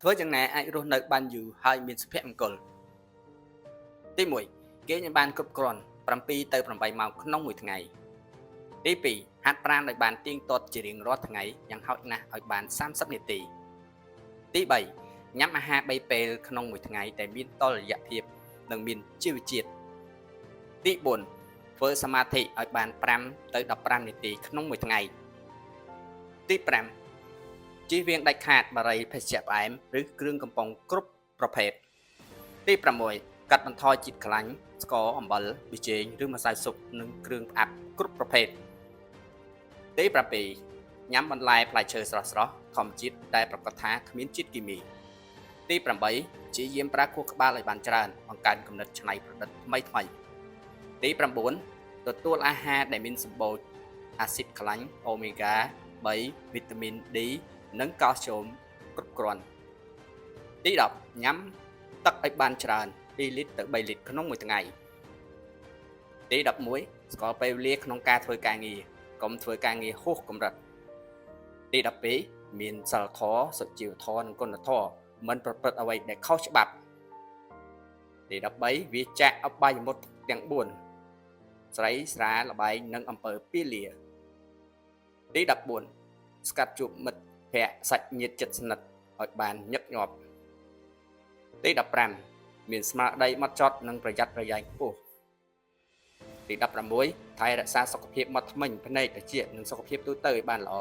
ធ្វើយ៉ាងណាអាចរស់នៅបានយូរហើយមានសុភមង្គលទី1គេញ៉ាំបានគ្រប់គ្រាន់7ទៅ8ម៉ោងក្នុងមួយថ្ងៃទី2ហាត់ប្រាណឲ្យបានទៀងទាត់ជារៀងរាល់ថ្ងៃយ៉ាងហោចណាស់ឲ្យបាន30នាទីទី3ញ៉ាំអាហារ3ពេលក្នុងមួយថ្ងៃតែមានតុល្យភាពនិងមានជីវជាតិទី4ធ្វើសមាធិឲ្យបាន5ទៅ15នាទីក្នុងមួយថ្ងៃទី5ជៀសវាងដាច់ខាតបារីភេសជ្ជៈផ្អែមឬគ្រឿងកំប៉ុងគ្រប់ប្រភេទទី6កាត់បន្ថយជាតិខ្លាញ់ស្ករអំបិលប៊ីចេងឬម្សៅស៊ុបនិងគ្រឿងផ្អាប់គ្រប់ប្រភេទទី7ញ៉ាំបន្លែផ្លែឈើស្រស់ៗធម្មជាតិដែលប្រកាសថាគ្មានជាតិគីមីទី8ព្យាយាមប្រើខួរក្បាលឲ្យបានច្រើនបង្កើនគំនិតច្នៃប្រឌិតថ្មីទី9ទទួលអាហារដែលមានសម្បូរអាស៊ីតខ្លាញ់អូមេហ្គា3វីតាមីន D និងកាល់ស្យូមគ្រប់គ្រាន់ទី10ញ៉ាំទឹកឲ្យបានច្រើន2លីត្រទៅ3លីត្រក្នុងមួយថ្ងៃទី11ស្គាល់ពេលវេលាក្នុងការធ្វើការងារកុំធ្វើការងារហួសកម្រិតទី12មានសិលធម៌សុជីវធម៌និងគុណធម៌មិនប្រព្រឹត្តអ្វីដែលខុសច្បាប់ទី13វាចាក់អបាយមុខទាំង4ស្រីស្រាលបែងនិងអំពើពាលាទី14ស្កាត់ជួបមិត្តភ័ក្តិសាច់ញាតិជិតស្និទ្ធឲ្យបានញឹកញាប់ទី15មានស្មារតីហ្មត់ចត់និងប្រយ័ត្នប្រយែងខ្ពស់ទី16ថែរក្សាសុខភាពមាត់ធ្មេញភ្នែកត្រចៀកនិងសុខភាពទូទៅឲ្យបានល្អ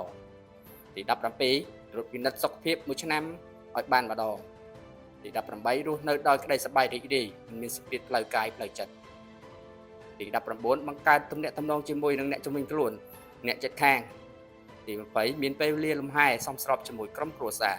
ទី17ត្រួតពិនិត្យសុខភាពមួយឆ្នាំឲ្យបានម្ដងទី18រស់នៅដោយក្តីសប្បាយរីករាយនិងមានសុខភាពផ្លូវកាយផ្លូវចិត្តទី19បង្កើតទំនាក់ទំនងជាមួយនឹងអ្នកជំនាញខ្លួនអ្នកជិតខាងទី20មានពេលវេលាលំហែសមស្របជាមួយក្រុមគ្រួសារ